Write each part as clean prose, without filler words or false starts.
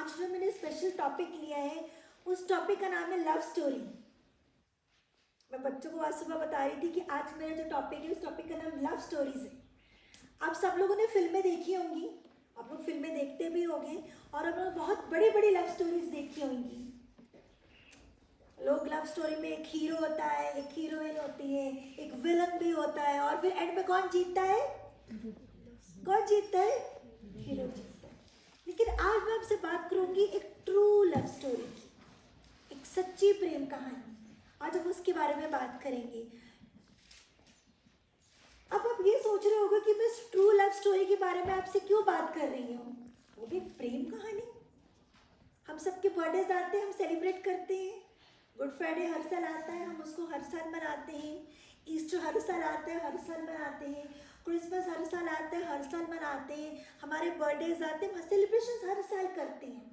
आज जो मैंने स्पेशल टॉपिक लिया है उस टॉपिक का नाम है लव स्टोरी। मैं बच्चों को आज सुबह बता रही थी कि आज मेरा जो टॉपिक है उस टॉपिक का नाम लव स्टोरीज है। आप सब लोगों ने फिल्में देखी होंगी, आप लोग फिल्में देखते भी होंगे और आप लोग बहुत बड़ी बड़ी लव स्टोरीज देखी होंगी। लोग लव स्टोरी में एक हीरो होता है, एक हीरोइन होती है, एक विलन भी होता है और फिर एंड में कौन जीतता है? कौन जीतता है? हीरो जीतता है। लेकिन आज मैं आपसे बात करूंगी एक ट्रू लव स्टोरी की, एक सच्ची प्रेम कहानी। आज हम उसके बारे में बात करेंगे। अब आप ये सोच रहे होगे कि मैं ट्रू लव स्टोरी के बारे में आपसे क्यों बात कर रही हूँ, वो भी प्रेम कहानी। हम सबके बर्थडेज आते हैं, हम सेलिब्रेट करते हैं। गुड फ्राइडे हर साल आता है, हम उसको हर साल मनाते हैं। ईस्टर हर साल आता है, हर साल मनाते हैं। क्रिसमस हर साल आता है, हर साल मनाते हैं। हमारे बर्थडेज आते हैं, हम सेलिब्रेशन हर साल करते हैं।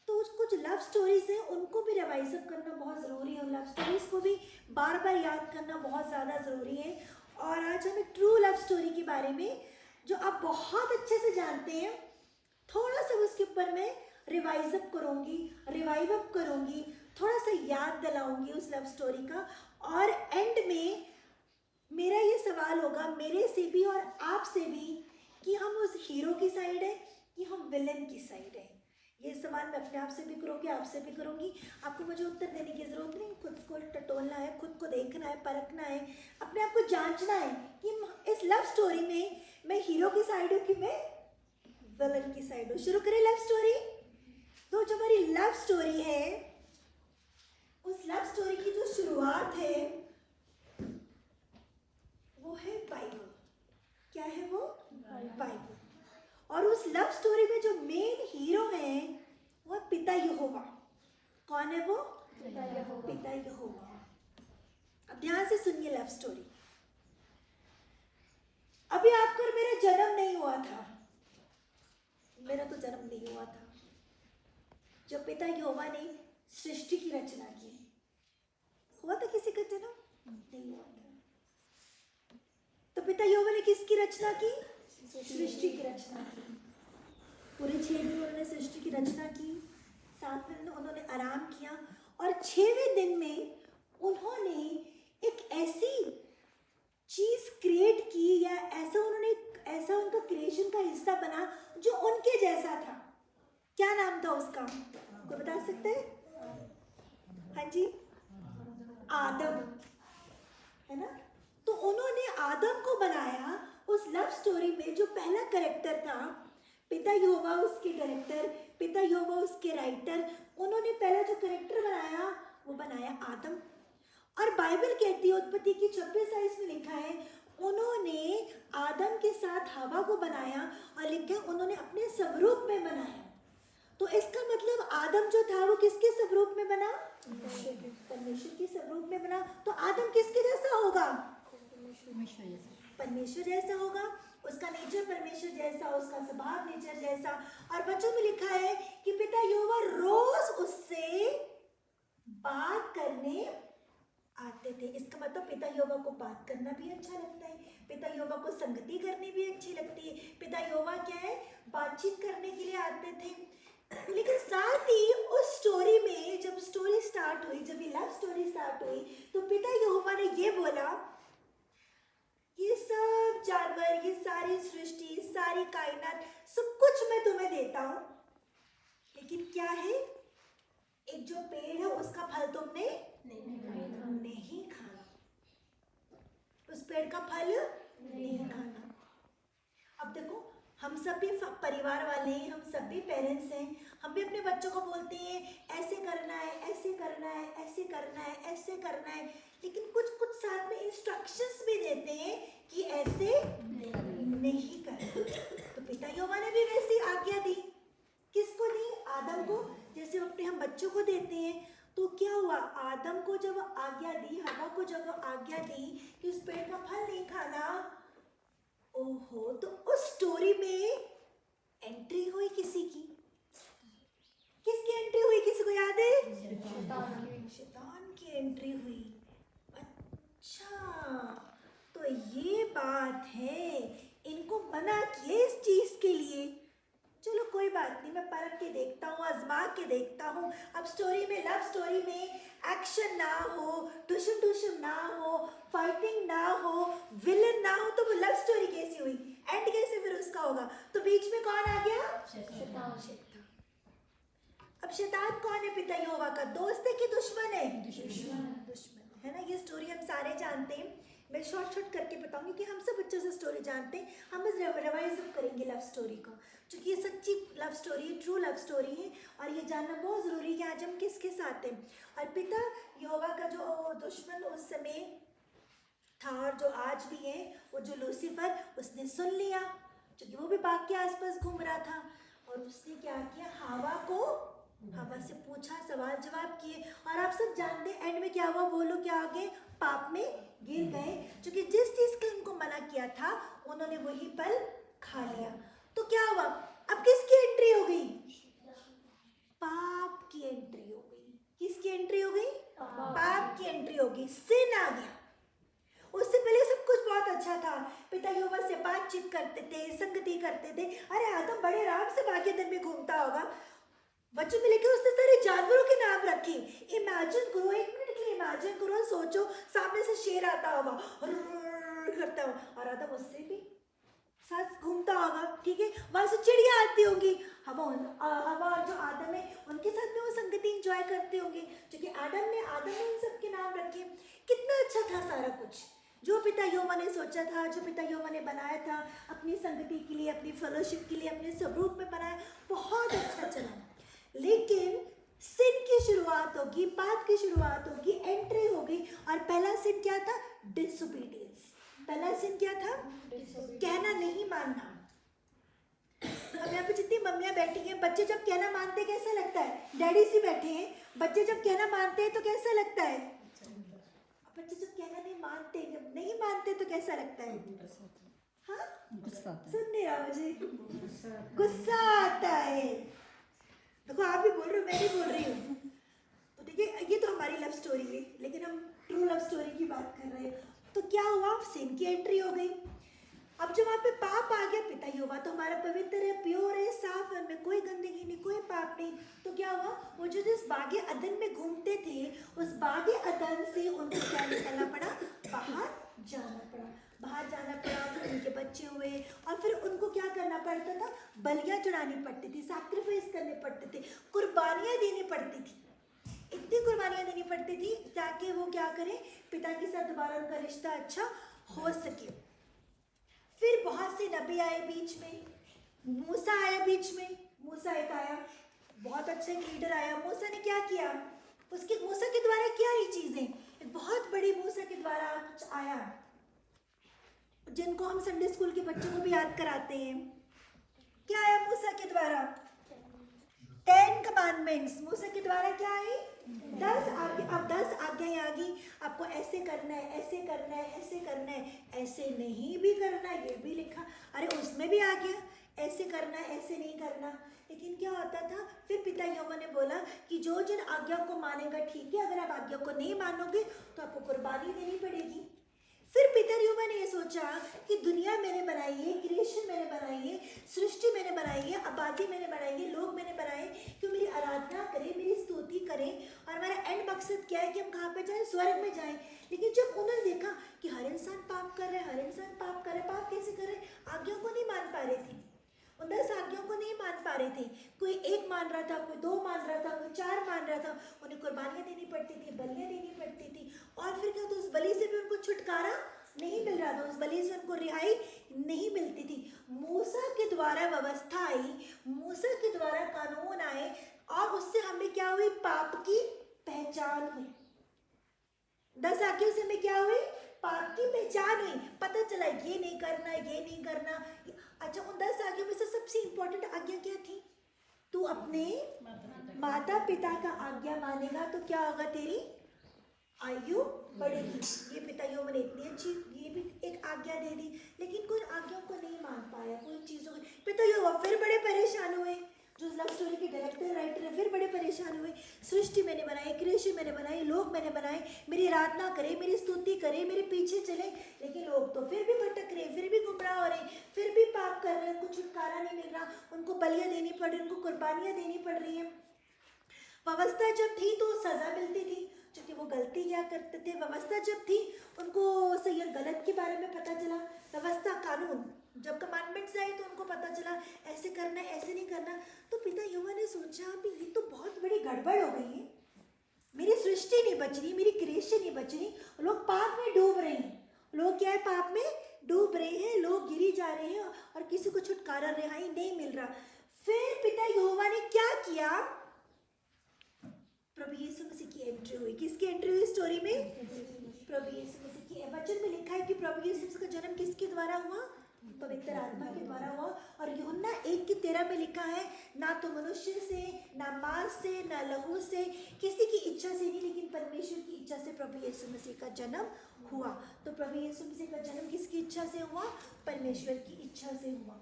तो कुछ लव स्टोरीज हैं, उनको भी रिवाइज अप करना बहुत ज़रूरी है। लव स्टोरीज को भी बार बार याद करना बहुत ज़्यादा ज़रूरी है। और आज हम एक ट्रू लव स्टोरी के बारे में, जो आप बहुत अच्छे से जानते हैं, थोड़ा सा उसके ऊपर मैं रिवाइज अप करूँगी, रिवाइव अप करूँगी, थोड़ा सा याद दिलाऊंगी उस लव स्टोरी का। और एंड में मेरा ये सवाल होगा मेरे से भी और आप से भी कि हम उस हीरो की साइड है कि हम विलन की साइड है। ये सवाल मैं अपने आप से भी करूँगी, आपसे भी करूँगी। आपको मुझे उत्तर देने की ज़रूरत नहीं, खुद को टटोलना है, खुद को देखना है, परखना है, अपने आप को जांचना है कि इस लव स्टोरी में मैं हीरो की साइड हूँ कि मैं विलन की साइड हूँ। शुरू करें लव स्टोरी। तो जो हमारी लव स्टोरी है, उस लव स्टोरी की जो शुरुआत है वो है बाइबल। क्या है वो? बाइबल। और उस लव स्टोरी में जो मेन हीरो है वो पिता यहोवा। कौन है वो? पिता यहोवा। अब ध्यान से सुनिए लव स्टोरी। अभी आपका और मेरा जन्म नहीं हुआ था, मेरा तो जन्म नहीं हुआ था जब पिता यहोवा ने सृष्टि की रचना की। हुआ था किसी का जन्म? नहीं हुआ था। तो पिता यहोवा ने किसकी रचना की? सृष्टि की रचना की। पूरे 6 दिन उन्होंने सृष्टि की रचना की, 7वें दिन उन्होंने आराम किया और 6वें दिन में उन्होंने एक ऐसी चीज क्रिएट की, या ऐसा उनका क्रिएशन का हिस्सा बना जो उनके जैसा था। क्या नाम था उसका? कोई बता सकते हैं? हाँ जी, आदम, है ना? तो उन्होंने आदम को बनाया। उस लव स्टोरी में जो पहला कैरेक्टर था, पिता यहोवा उसके डायरेक्टर, पिता यहोवा उसके राइटर, उन्होंने पहला जो कैरेक्टर बनाया वो बनाया आदम। और बाइबल कहती है, उत्पत्ति की 26:22 में लिखा है, उन्होंने आदम के साथ हवा को बनाया और लिखा उन्होंने अपने स्वरूप में बनाया। तो इसका मतलब आदम जो था वो किसके स्वरूप में बना? परमेश्वर के स्वरूप में बना। तो आदम किसके जैसा होगा? परमेश्वर जैसा होगा। उसका नेचर परमेश्वर जैसा, उसका स्वभाव नेचर जैसा। और बच्चों में लिखा है कि पिता यहोवा रोज उससे बात करने आते थे। इसका मतलब पिता यहोवा को बात करना भी अच्छा लगता है, पिता यहोवा को संगति करनी भी अच्छी लगती है। पिता यहोवा क्या है? बातचीत करने के लिए आते थे। लेकिन साथ ही उस स्टोरी में जब स्टोरी स्टार्ट हुई, जब ये लव स्टोरी स्टार्ट हुई, तो पिता यहोवा ने ये बोला, ये सब जानवर, ये सारी सृष्टि, सारी कायनात, सब कुछ मैं तुम्हें देता हूं, लेकिन क्या है? एक जो पेड़ है उसका फल तुमने नहीं खाना। उस पेड़ का फल नहीं खाना। अब देखो, हम सब भी परिवार वाले हैं, हम सब भी पेरेंट्स हैं। हम भी अपने बच्चों को बोलते हैं ऐसे करना है, ऐसे करना है, ऐसे करना है, ऐसे करना है, लेकिन कुछ कुछ साथ में इंस्ट्रक्शंस भी देते हैं कि ऐसे नहीं करना। तो पिता यहोवा ने भी वैसी आज्ञा दी। किसको दी? आदम को। जैसे अपने हम बच्चों को देते हैं। तो क्या हुआ? आदम को जब आज्ञा दी, हवा को जब आज्ञा दी कि उस पेड़ का फल नहीं खाना, ओहो, तो उस स्टोरी में एंट्री हुई किसी की। किसकी एंट्री हुई? किसी को याद है? शैतान की एंट्री हुई। अच्छा, तो ये बात है, इनको मना किए इस चीज के लिए। चलो कोई बात नहीं, मैं परख के देखता हूँ हूँ, आजमा के देखता हूँ। अब स्टोरी में, लव स्टोरी में एक्शन ना हो, टुशम टुशम ना हो, फाइटिंग ना हो, विलन ना हो, तो वो लव स्टोरी कैसी हुई? एंड कैसे फिर उसका होगा? तो बीच में कौन आ गया? शैतान। अब शैतान कौन है पिता यहोवा का? दोस्त है कि दुश्मन है? दुश्मन है ना। ये स्टोरी हम सारे जानते हैं। मैं शॉर्ट करके बताऊंगी कि हम सब अच्छे से स्टोरी जानते हैं। हम बस रिवाइज करेंगे लव स्टोरी को, क्योंकि ये सच्ची लव स्टोरी है, ट्रू लव स्टोरी है, और ये जानना बहुत ज़रूरी है कि आज हम किसके साथ हैं। और पिता यहोवा का जो दुश्मन उस समय था और जो आज भी है, वो जो लूसीफर, उसने सुन लिया, क्योंकि वो भी बाग के आसपास घूम रहा था, और उसने क्या किया? हवा से पूछा, सवाल जवाब किए, और आप सब जानते हैं एंड में क्या हुआ? वो लोग क्या आ गए? पाप में गिर गए, क्योंकि जिस चीज के उनको मना किया था उन्होंने वही पल खा लिया। तो क्या हुआ? अब किसकी एंट्री हो गई? पाप की एंट्री हो गई। किसकी एंट्री हो गई? पाप की एंट्री हो गई। सिन आ गया। उससे पहले सब कुछ बहुत अच्छा था। पिता यहोवा से बातचीत करते थे, संगति करते थे। अरे आदम बड़े आराम से बाकी दिन में घूमता होगा। बच्चों में लेके उसने सारे जानवरों के नाम रखे। इमेजिन करो, एक मिनट के लिए इमेजिन करो, सोचो सामने से शेर आता होगा करता हो, और आदम उससे भी साथ घूमता होगा, ठीक है। वहां से चिड़िया आती होंगी, हवा और जो आदम है उनके साथ में वो संगति एंजॉय करते होंगे, क्योंकि आदम ने उन सबके नाम रखे। कितना अच्छा था सारा कुछ जो पिता यहोवा ने सोचा था, जो पिता यहोवा ने बनाया था अपनी संगति के लिए, अपनी फेलोशिप के लिए, अपने स्वरूप में बनाया, बहुत अच्छा चला। लेकिन सिन की शुरुआत होगी, पाप की शुरुआत होगी, एंट्री होगी, और पहला सिन क्या था? डिसोबीडियंस। पहला सिन क्या था? कहना नहीं मानना। अब यहाँ पे जितनी मम्मियाँ बैठी हैं, बच्चे जब कहना मानते हैं कैसा लगता है? डैडी से बैठे हैं, बच्चे जब कहना मानते हैं तो कैसा लगता है? बच्चे जब कहना नहीं मानते, जब नहीं मानते तो कैसा लगता है? हाँ, सुन नहीं रहा मुझे, गुस्सा आता है। देखो आप भी बोल रहे हो, मैं भी बोल रही हूँ। तो देखिए, ये तो हमारी लव स्टोरी है, लेकिन हम ट्रू लव स्टोरी की बात कर रहे हैं। तो क्या हुआ? सिन की एंट्री हो गई। अब जब वहाँ पे पाप आ गया, पिता यहोवा तो हमारा पवित्र है, प्योर है, साफ है, उनमें कोई गंदगी नहीं, कोई पाप नहीं। तो क्या हुआ? वो जो जिस बागे अदन में घूमते थे, उस बागे अदन से उनको क्या निकलना पड़ा? बाहर जाना पड़ा। बाहर जाना पड़ा, फिर उनके बच्चे हुए, और फिर उनको क्या करना पड़ता था? बलियाँ चढ़ानी पड़ती थी, सैक्रिफाइस करने पड़ते थे, कुर्बानियाँ देनी पड़ती थी। इतनी कुर्बानियाँ देनी पड़ती थी ताकि वो क्या करें? पिता के साथ दोबारा उनका रिश्ता अच्छा हो सके। फिर बहुत से नबी आए बीच में, मूसा आया बीच में। मूसा एक आया, बहुत अच्छा एक लीडर आया। मूसा ने क्या किया? मूसा के द्वारा क्या ही चीजें, एक बहुत बड़ी मूसा के द्वारा कुछ आया, जिनको हम संडे स्कूल के बच्चों को भी याद कराते हैं। क्या आया मूसा के द्वारा? 10 कमांडमेंट्स। मूसा के द्वारा क्या आई? 10 आज्ञा। अब 10 आज्ञाएं आ गई, आपको ऐसे करना है, ऐसे करना है, ऐसे करना है, ऐसे नहीं भी करना है, ये भी लिखा। अरे उसमें भी आ गया, ऐसे करना है, ऐसे नहीं करना। लेकिन क्या होता था? फिर पिता यहोवा ने बोला कि जो जिन आज्ञा को मानेगा ठीक है, अगर आप आज्ञा को नहीं मानोगे तो आपको कुर्बानी देनी पड़ेगी। फिर पिता यहोवा ने ये सोचा कि दुनिया मैंने बनाई है, क्रिएशन मैंने बनाई है, सृष्टि मैंने बनाई है, आबादी मैंने बनाई है, लोग मैंने बनाए कि मेरी आराधना करें, मेरी स्तुति करें, और हमारा एंड मकसद क्या है कि हम कहाँ पे जाएं? स्वर्ग में जाएं। लेकिन जब उन्होंने देखा कि हर इंसान पाप कर रहा है, हर इंसान पाप कर रहा है, पाप कैसे कर रहे हैं? आज्ञाओं को नहीं मान पा रहे थे, उन 10 आज्ञाओं को नहीं मान पा रहे थे। कोई 1 मान रहा था, कोई 2 मान रहा था, कोई 4 मान रहा था। उन्हें कुर्बानियाँ देनी पड़ती थी, बलियाँ देनी पड़ती थी, और फिर क्या होता? उस बलि से भी उनको छुटकारा नहीं मिल रहा था, उस बलि से उनको रिहाई नहीं मिलती थी। मूसा के द्वारा व्यवस्था आई, मूसा के द्वारा कानून आए, और उससे हमें क्या हुई? पाप की पहचान हुई। 10 आज्ञाओं से हमें क्या हुई? पाप की पहचान हुई। पता चला ये नहीं करना, ये नहीं करना। अच्छा, उन 10 आज्ञाओं में से सबसे इंपॉर्टेंट आज्ञा क्या थी? तू अपने माता पिता का आज्ञा मानेगा तो क्या होगा? तेरी आयु बढ़ेगी। ये पिता यहोवा ने इतनी अच्छी ये भी एक आज्ञा दे दी, लेकिन कोई आज्ञाओं को नहीं मान पाया, कोई चीज़ों को। पिता यहोवा फिर बड़े परेशान हुए। जो लव स्टोरी के डायरेक्टर राइटर है फिर बड़े परेशान हुए। सृष्टि मैंने बनाई, क्रिएशन मैंने बनाई, लोग मैंने बनाए, मेरी आराधना करे, मेरी स्तुति करे, मेरे पीछे चले, लेकिन लोग तो फिर भी भटक रहे, फिर भी गुमराह हो रहे, फिर भी पाप कर रहे हैं, उनको छुटकारा नहीं मिल रहा, उनको बलियाँ देनी पड़ रही, उनको कुर्बानियाँ देनी पड़ रही है। व्यवस्था जब थी तो सज़ा मिलती थी क्योंकि वो गलती क्या करते थे। व्यवस्था जब थी उनको सही और गलत के बारे में पता चला। व्यवस्था कानून जब कमांडमेंट्स आए तो उनको पता चला ऐसे करना ऐसे नहीं करना। तो पिता यहोवा ने सोचा अभी ये तो बहुत बड़ी गड़बड़ हो गई है, मेरी सृष्टि नहीं बच रही, मेरी क्रिएशन नहीं बच रही, लोग पाप में डूब रहे हैं। लोग क्या है, पाप में डूब रहे हैं, लोग गिरी जा रहे हैं और किसी को छुटकारा रिहाई नहीं मिल रहा। फिर पिता यहोवा ने क्या किया, प्रभु यीशु मसीह की एंट्री हुई। किसकी एंट्री हुई स्टोरी में? प्रभु यीशु मसीह की। वचन में लिखा है कि प्रभु यीशु मसीह का जन्म किसके द्वारा हुआ? पवित्र आत्मा के द्वारा हुआ। और यूहन्ना 1:13 में लिखा है, ना तो मनुष्य से, ना मांस से, ना लहू से, किसी की इच्छा से नहीं, लेकिन परमेश्वर की इच्छा से प्रभु यीशु मसीह का जन्म हुआ। तो प्रभु यीशु मसीह का जन्म किसकी इच्छा से हुआ? परमेश्वर की इच्छा से हुआ।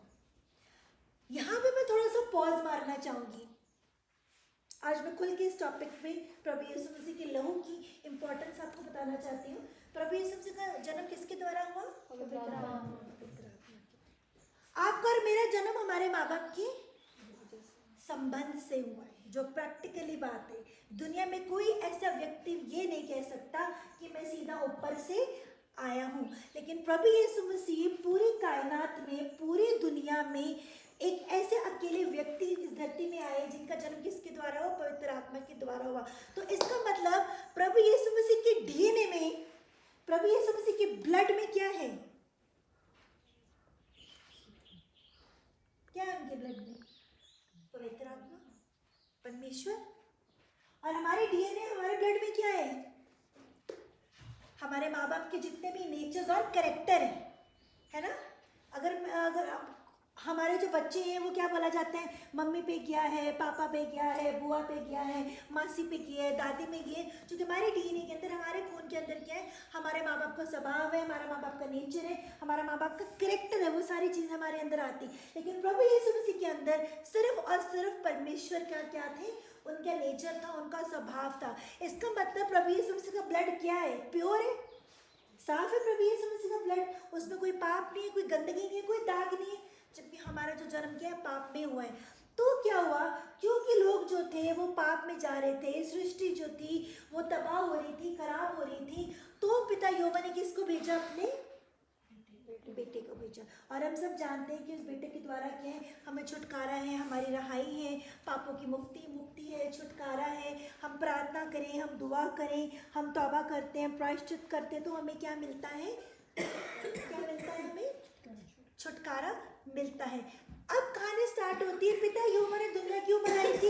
यहाँ पे मैं थोड़ा सा पॉज मारना चाहूंगी। आज मैं खुल के इस टॉपिक पे प्रभु यीशु मसीह के लहू की इंपॉर्टेंस आपको बताना चाहती हूँ। प्रभु यीशु मसीह का जन्म किसके द्वारा हुआ? पवित्र आत्मा। आपका और मेरा जन्म हमारे माँ बाप के संबंध से हुआ है, जो प्रैक्टिकली बात है। दुनिया में कोई ऐसा व्यक्ति ये नहीं कह सकता कि मैं सीधा ऊपर से आया हूँ, लेकिन प्रभु यीशु मसीह पूरी कायनात में, पूरी दुनिया में एक ऐसे अकेले व्यक्ति इस धरती में आए जिनका जन्म किसके द्वारा हुआ? पवित्र आत्मा के द्वारा हुआ। तो इसका मतलब प्रभु यीशु मसीह के डीएनए में, प्रभु यीशु मसीह के ब्लड में क्या है? क्या है उनके ब्लड में? पवित्र आत्मा, परमेश्वर। और हमारे डीएनए, हमारे ब्लड में क्या है? हमारे माँ बाप के जितने भी नेचर्स और कैरेक्टर है ना। अगर हमारे जो बच्चे हैं वो क्या बोला जाता है? मम्मी पे गया है, पापा पे गया है, बुआ पे गया है, मासी पे गया है, दादी में गया है। क्योंकि हमारे डीएनए के अंदर, हमारे खून के अंदर क्या है? हमारे माँ बाप का स्वभाव है, हमारा माँ बाप का नेचर है, हमारा माँ बाप का कैरेक्टर है, वो सारी चीज़ हमारे अंदर आती। लेकिन प्रभु यीशु मसीह के अंदर सिर्फ और सिर्फ परमेश्वर का क्या थे? उनका नेचर था, उनका स्वभाव था। इसका मतलब प्रभु यीशु मसीह का ब्लड क्या है? प्योर है, साफ है। प्रभु यीशु मसीह का ब्लड, उसमें कोई पाप नहीं है, कोई गंदगी नहीं है, कोई दाग नहीं है। जबकि हमारा जो जन्म क्या है, पाप में हुआ है। तो क्या हुआ? क्योंकि लोग जो थे वो पाप में जा रहे थे, सृष्टि जो थी वो तबाह हो रही थी, खराब हो रही थी, तो पिता यहोवा ने किसको भेजा? अपने बेटे को भेजा। और हम सब जानते हैं कि उस बेटे के द्वारा क्या है? हमें छुटकारा है, हमारी रहाई है, पापों की मुक्ति है, छुटकारा है। हम प्रार्थना करें, हम दुआ करें, हम तौबा करते हैं, प्रायश्चित करते हैं, तो हमें क्या मिलता है? क्या मिलता है? हमें छुटकारा मिलता है। अब कहानी स्टार्ट होती है, पिता यहोवा ने दुनिया क्यों बनाई थी?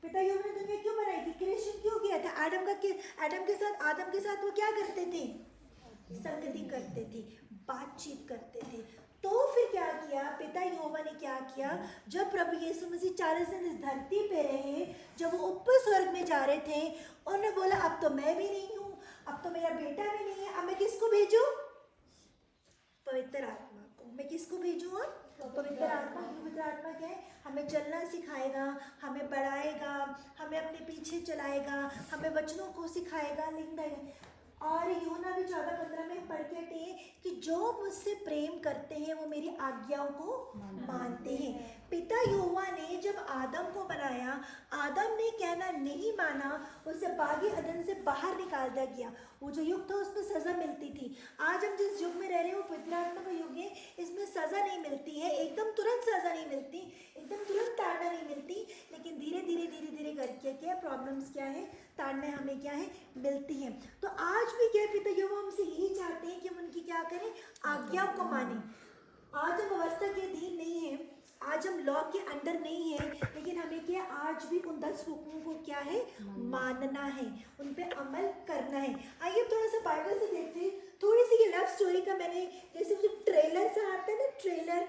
पिता यहोवा ने दुनिया क्यों बनाई थी? क्रिएशन क्यों किया था? आदम के साथ वो क्या करते थे? संगति करते थे, बातचीत करते थे। तो फिर क्या किया पिता यहोवा ने? क्या किया? जब प्रभु यीशु मसीह 40 दिन इस धरती पे रहे, जब वो ऊपर स्वर्ग में जा रहे थे, उन्होंने बोला अब तो मैं भी नहीं हूँ, अब तो मेरा बेटा भी नहीं है, अब मैं किसको भेजूं? पवित्र आत्मा को। मैं किसको भेजूं? पवित्र आत्मा। पवित्र आत्मा क्या है? हमें चलना सिखाएगा, हमें बढ़ाएगा, हमें अपने पीछे चलाएगा, हमें वचनों को सिखाएगा, लिखेगा। और यूहन्ना भी 14:15 में पढ़ के हटे कि जो मुझसे प्रेम करते हैं वो मेरी आज्ञाओं को मानते हैं। पिता यहोवा ने जब आदम को बनाया, आदम ने कहना नहीं माना, उसे बागी अदन से बाहर निकाल दिया गया। वो जो युग था उसमें सज़ा मिलती थी। आज हम जिस युग में रह रहे हैं वो पवित्र आत्मा का युग है, इसमें सज़ा नहीं मिलती है, एकदम तुरंत सज़ा नहीं मिलती, एकदम तुरंत ताड़ना नहीं मिलती, लेकिन धीरे धीरे करके क्या प्रॉब्लम्स क्या है, ताड़ना हमें क्या है, मिलती है। तो आज भी क्या पिता यहोवा हमसे यही चाहते हैं कि हम उनकी क्या करें? आज्ञाओं को मानें। आज हम व्यवस्था के अधीन नहीं है, आज हम लॉ के अंडर नहीं है, लेकिन हमें क्या आज भी उन 10 हुक्मों को क्या है? मानना है, उन पे अमल करना है। आइए थोड़ा सा बाइबल से देखते हैं। थोड़ी सी ये लव स्टोरी का मैंने, जैसे जो ट्रेलर से आता है ना, ट्रेलर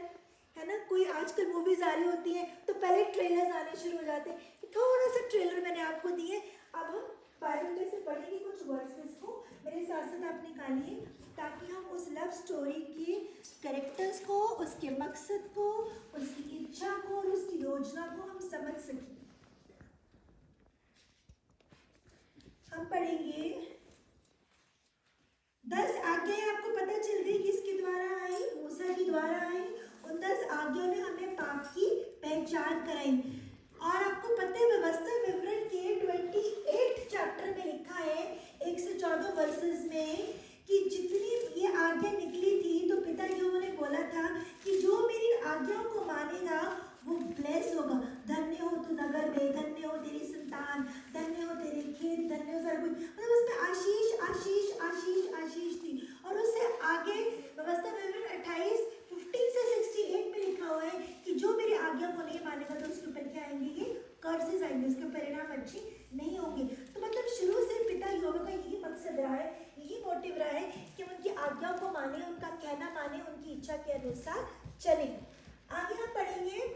है ना, कोई आजकल मूवीज आ रही होती है तो पहले ट्रेलर्स आने शुरू हो जाते हैं। थोड़ा सा ट्रेलर मैंने आपको दिए, अब हम बारीकी से पढ़ेंगे कुछ वर्सेस को, मेरे साथ साथ आप निकालिए, ताकि हम उस लव स्टोरी के कैरेक्टर्स को, उसके मकसद को, उसकी इच्छा को और उसकी योजना को हम समझ सकें। हम पढ़ेंगे 10 आज्ञाएं। आपको पता चल गई किसके द्वारा आई? मूसा के द्वारा आई। उन 10 आज्ञाओं ने हमें पाप की पहचान कराई। और आपको पता है व्यवस्था विवरण के 28 चैप्टर में लिखा है 1 से 14 वर्सेस में कि जितनी ये आज्ञा निकली थी तो पिता यहोवा ने बोला था कि जो मेरी आज्ञाओं को मानेगा वो ब्लेस होगा। धन्य हो तू नगर में, धन्य हो तेरी संतान, धन्य हो तेरे खेत, धन्य हो सब कुछ। मतलब उसमें आशीष आशीष आशीष आशीष थी। और उससे आगे व्यवस्था विवरण 28 15 से 68 में लिखा हुआ है कि जो मेरी आज्ञा को नहीं मानेगा तो उसके ऊपर क्या आएंगे? ये कर्सेस आएंगे, उसके परिणाम अच्छे नहीं होंगे। तो मतलब शुरू से पिता यहोवा का यही मकसद रहा है, यही मोटिव रहा है कि उनकी आज्ञाओं को माने, उनका कहना माने, उनकी इच्छा के अनुसार चले। आगे हम पढ़ेंगे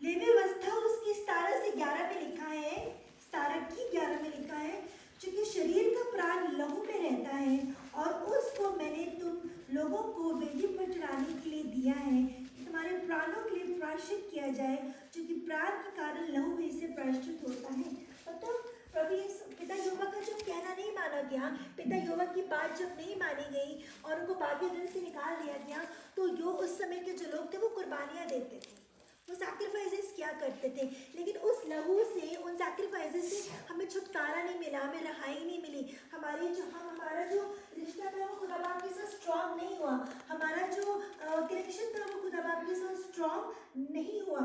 लेवी व्यवस्था उसकी 17 से 11 में लिखा है, 17 की 11 में लिखा है, क्योंकि शरीर का प्राण लहू में रहता है और उसको मैंने तुम लोगों को वेदी पर चढ़ाने के लिए दिया है, तुम्हारे प्राणों के लिए प्रायश्चित किया जाए, क्योंकि प्राण के कारण लहू में से प्रायश्चित होता है। मतलब प्रभु पिता यहोवा का जब कहना नहीं माना गया, पिता यहोवा की बात जब नहीं मानी गई और उनको बागी दिल से निकाल दिया गया, तो जो उस समय के जो लोग थे वो कुर्बानियाँ देते थे, वो सैक्रिफाइसेस क्या करते थे। लेकिन उस लहू से, उन सैक्रिफाइसेस से हमें छुटकारा नहीं मिला, हमें रहाई नहीं मिली। हमारा जो रिश्ता था वो खुदा बाप के साथ स्ट्रॉन्ग नहीं हुआ, हमारा जो कनेक्शन था वो खुदा बाप के साथ स्ट्रॉन्ग नहीं हुआ।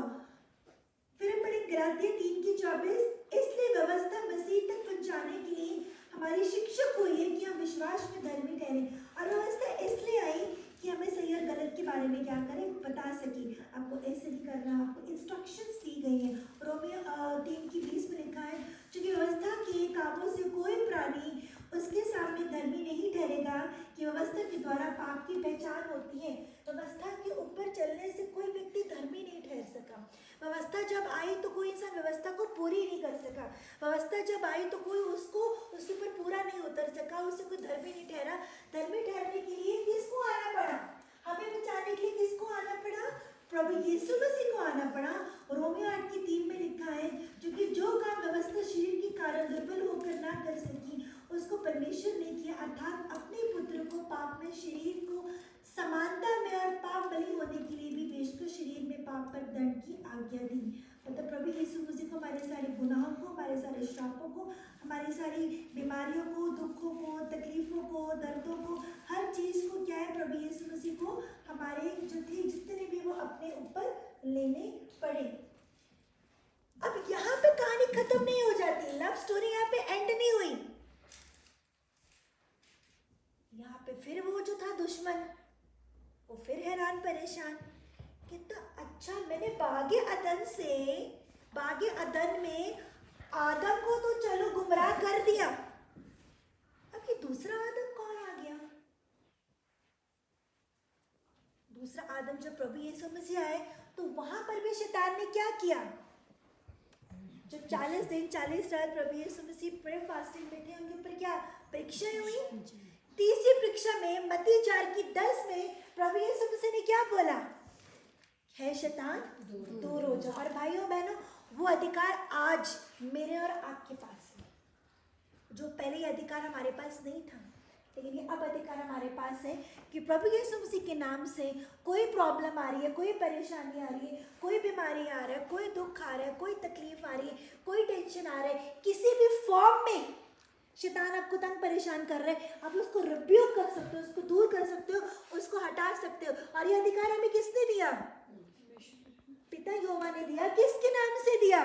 फिर हम पढ़े गलातिया 3:24, इसलिए व्यवस्था मसीह तक पहुंचाने के लिए हमारी शिक्षक हुई है कि हम विश्वास में धर्मी ठहरे। और व्यवस्था इसलिए आई कि हमें सही और गलत के बारे में क्या करें, बता सके। आपको ऐसे नहीं करना, आपको इंस्ट्रक्शंस दी गई हैं। रोमियो 3:20 में लिखा है, क्योंकि व्यवस्था के कामों से कोई प्राणी उसके सामने धर्मी नहीं ठहरेगा कि व्यवस्था के द्वारा पाप की पहचान होती है। व्यवस्था के ऊपर चलने से कोई व्यक्ति धर्मी नहीं ठहर सका। व्यवस्था जब आई तो कोई इंसान व्यवस्था को पूरी नहीं कर सका। व्यवस्था जब आई तो कोई उसको उसके ऊपर पूरा नहीं उतर सका, उससे कोई धर्मी नहीं ठहरा। धर्मी ठहरने के लिए किसको आना पड़ा? हमें बचाने के लिए किसको आना पड़ा? प्रभु यीशु मसीह को आना पड़ा। रोमियो 8:3 में लिखा है, क्योंकि जो काम व्यवस्था शरीर के कारण दुर्बल होकर ना कर सकी, उसको परमेश्वर ने किया, अर्थात अपने पुत्र को पाप में शरीर को समानता में और पाप बलि होने के लिए भी पेशकर शरीर में पाप पर दंड की आज्ञा दी। मतलब प्रभु यीशु मसीह को हमारे सारे गुनाहों को, हमारे सारे श्रापों को, हमारी सारी बीमारियों को, दुखों को, तकलीफों को, दर्दों को, हर चीज़ को क्या है, प्रभु यीशु मसीह को हमारे जो थे जितने भी वो अपने ऊपर लेने पड़े। अब यहाँ पे कहानी खत्म नहीं हो जाती, लव स्टोरी यहाँ पे एंड नहीं हुई। यहाँ पे फिर वो जो था दुश्मन, वो फिर हैरान परेशान, कितना अच्छा मैंने बागे अदन में आदम को तो चलो गुमराह कर दिया, अब ये दूसरा आदम कौन आ गया? दूसरा आदम जब प्रभु यीशु मसीह आए तो वहां पर भी शैतान ने क्या किया? जब 40 दिन 40 रात प्रभु यीशु मसीह प्रेयर फास्टिंग में थे, उनके ऊपर क्या परीक्षाएं हुई? तीसरी परीक्षा में मत्ती 4:10 में प्रभु यीशु मसीह ने क्या बोला? है शैतान दूर हो जाओ। और भाइयों बहनों, वो अधिकार आज मेरे और आपके पास है, जो पहले ये अधिकार हमारे पास नहीं था, लेकिन ये अब अधिकार हमारे पास है कि प्रभु यीशु मसीह के नाम से कोई प्रॉब्लम आ रही है, कोई परेशानी आ रही है, कोई बीमारी आ रहा है, कोई दुख आ रहा है, कोई तकलीफ आ रही है, कोई टेंशन आ रहा है, किसी भी फॉर्म में शैतान आपको तंग परेशान कर रहे हैं, आप उसको रिब्यूक कर सकते हो, उसको दूर कर सकते हो, उसको हटा सकते हो। और ये अधिकार हमें किसने दिया? पिता यहोवा ने दिया। किसके नाम से दिया?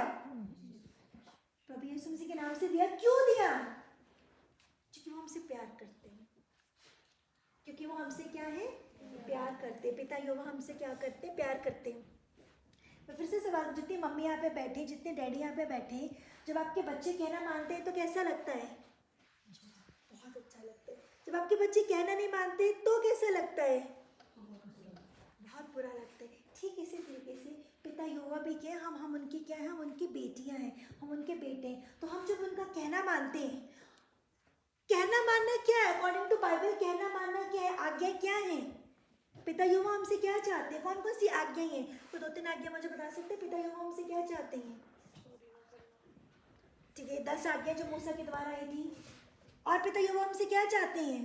प्रभु यीशु मसीह के नाम से दिया। क्यों दिया? क्योंकि वो हमसे प्यार करते हैं, क्योंकि वो हमसे क्या है? प्यार करते हैं। पिता यहोवा हमसे क्या करते हैं? प्यार करते हैं। मैं फिर से सवाल, जितनी मम्मी यहाँ पे बैठे, जितने डैडी यहाँ पे बैठे, जब आपके बच्चे कहना मानते हैं तो कैसा लगता है? बहुत अच्छा लगता है। जब आपके बच्चे कहना नहीं मानते तो कैसा लगता है? बहुत बुरा लगता है। ठीक इसी तरीके से पिता यहोवा यहोवा भी क्या है, हम उनकी क्या है, हम उनकी बेटियां हैं, हम उनके बेटे हैं। तो हम जब उनका कहना मानते हैं, कहना मानना क्या है अकॉर्डिंग टू बाइबल, कहना मानना क्या है, आज्ञा क्या है, पिता यहोवा हमसे क्या चाहते हैं, कौन कौन सी आज्ञाएं हैं? तो 2-3 आज्ञा मुझे बता सकते हैं पिता यहोवा हमसे क्या चाहते हैं? ठीक है, 10 आज्ञा जो मूसा के द्वारा आई थी। और पिता यहोवा हमसे क्या चाहते हैं?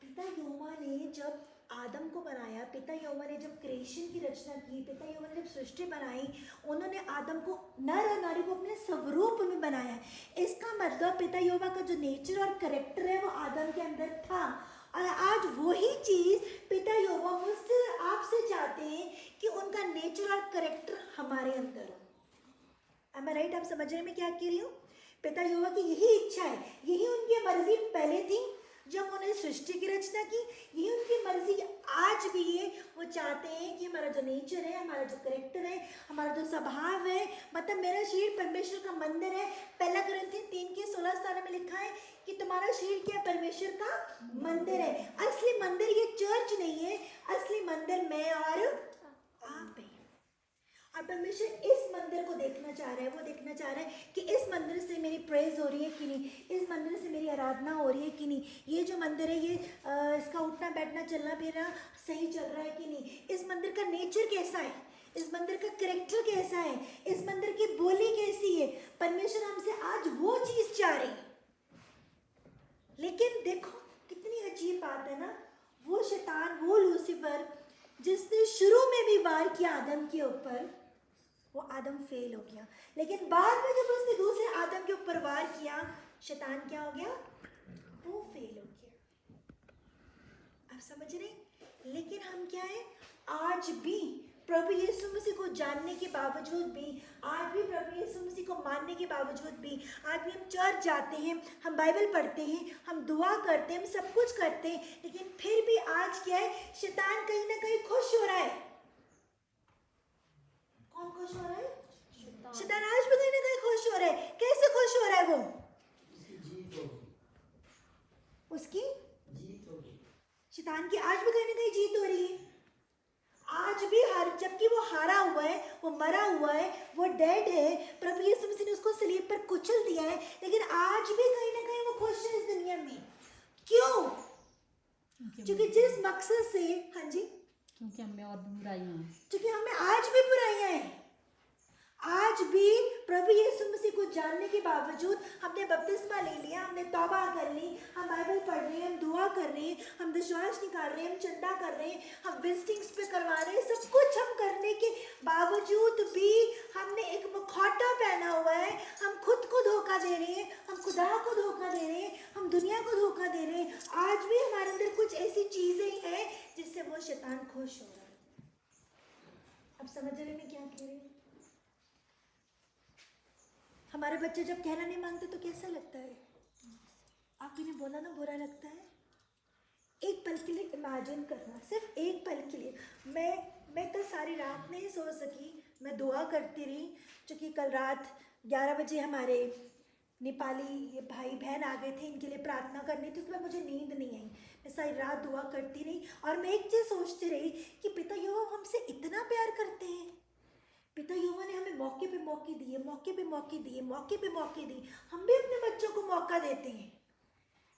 पिता यहोवा ने जब आदम को बनाया, पिता यहोवा ने जब क्रिएशन की रचना की, पिता यहोवा ने जब सृष्टि बनाई, उन्होंने आदम को, नर और नारी को अपने स्वरूप में बनाया। इसका मतलब पिता यहोवा का जो नेचर और कैरेक्टर है वो आदम के अंदर था। और आज वही चीज पिता यहोवा मुझसे आपसे चाहते हैं कि उनका नेचर और कैरेक्टर हमारे अंदर हो। Am I right? आप समझ रहे हैं मैं क्या कह रही हूँ? पिता यहोवा की यही इच्छा है, यही उनकी मर्जी पहले थी जब उन्होंने सृष्टि की रचना की, यही उनकी मर्जी आज भी है। वो चाहते हैं कि हमारा जो नेचर है, हमारा जो कैरेक्टर है, हमारा जो स्वभाव है, मतलब मेरा शरीर परमेश्वर का मंदिर है। पहला कुरिन्थियन 3:16 में लिखा है कि तुम्हारा शरीर क्या परमेश्वर का मंदिर है। असली मंदिर ये चर्च नहीं है, असली मंदिर मैं और आप है। और परमेश्वर इस मंदिर को देखना चाह रहा है, वो देखना चाह रहा है कि इस मंदिर से मेरी प्रेज हो रही है कि नहीं, इस मंदिर से मेरी आराधना हो रही है कि नहीं, ये जो मंदिर है ये इसका उठना बैठना चलना फिरना सही चल रहा है कि नहीं, इस मंदिर का नेचर कैसा है, इस मंदिर का कैरेक्टर कैसा है, इस मंदिर की बोली कैसी है। परमेश्वर हमसे आज वो चीज चाह रही। लेकिन देखो कितनी अजीब बात है ना, वो शैतान, वो लूसीफर जिसने शुरू में भी वार किया आदम के ऊपर, वो आदम फेल हो गया। लेकिन बाद में जब उसने दूसरे आदम के ऊपर वार किया, शैतान क्या हो गया? वो फेल हो गया। आप समझ रहे? लेकिन हम क्या है, आज भी प्रभु यीशु मसीह को जानने के बावजूद भी, आज भी प्रभु यीशु मसीह को मानने के बावजूद भी, आज भी हम चर्च जाते हैं, हम बाइबल पढ़ते हैं, हम दुआ करते हैं, हम सब कुछ करते हैं, लेकिन फिर भी आज क्या है, शैतान कहीं ना कहीं खुश हो रहा है। कौन खुश हो रहा है? शैतान आज भी कहीं ना कहीं खुश हो रहा है। कैसे खुश हो रहा है वो? उसकी शैतान की आज भी कहीं ना कहीं जीत हो रही है। आज भी जबकि वो हारा हुआ है, वो मरा हुआ है, वो डेड है, प्रभु यीशु मसीह ने उसको सलीब पर कुचल दिया है, लेकिन आज भी कहीं ना कहीं वो खुश है इस दुनिया में। क्यों? क्योंकि जिस मकसद से, हाँ जी, क्योंकि हमें और भी बुराइयां हैं, क्योंकि हमें आज भी बुराइयां हैं। आज भी प्रभु यीशु मसीह को जानने के बावजूद हमने बपतिस्मा ले लिया, हमने तौबा कर ली, हम बाइबल पढ़ रहे हैं, हम दुआ कर रहे हैं, हम विश्वास निकाल रहे हैं, हम चंदा कर रहे हैं, हम विजिटिंग्स पे करवा रहे हैं, सब कुछ हम करने के बावजूद भी हमने एक मुखौटा पहना हुआ है। हम खुद को धोखा दे रहे हैं, हम खुदा को धोखा दे रहे हैं, हम दुनिया को धोखा दे रहे हैं। आज भी हमारे अंदर कुछ ऐसी चीजें हैं जिससे वो शैतान खुश हो रहा है। अब समझ रहे मैं क्या कह रही हूँ? हमारे बच्चे जब कहना नहीं मांगते तो कैसा लगता है? आप इन्हें बोला ना बुरा लगता है। एक पल के लिए इमेजिन करना, सिर्फ एक पल के लिए। मैं कल सारी रात नहीं सो सकी, मैं दुआ करती रही, क्योंकि कल रात 11 बजे हमारे नेपाली ये भाई बहन आ गए थे, इनके लिए प्रार्थना करनी थी, तो मुझे नींद नहीं आई। मैं सारी रात दुआ करती रही और मैं एक चीज़ सोचती रही कि पिता यहोवा हमसे इतना प्यार करते हैं। पिता यहोवा ने हमें मौके पे मौके दिए, मौके पे मौके दिए, मौके पे मौके दिए। हम भी अपने बच्चों को मौका देते हैं।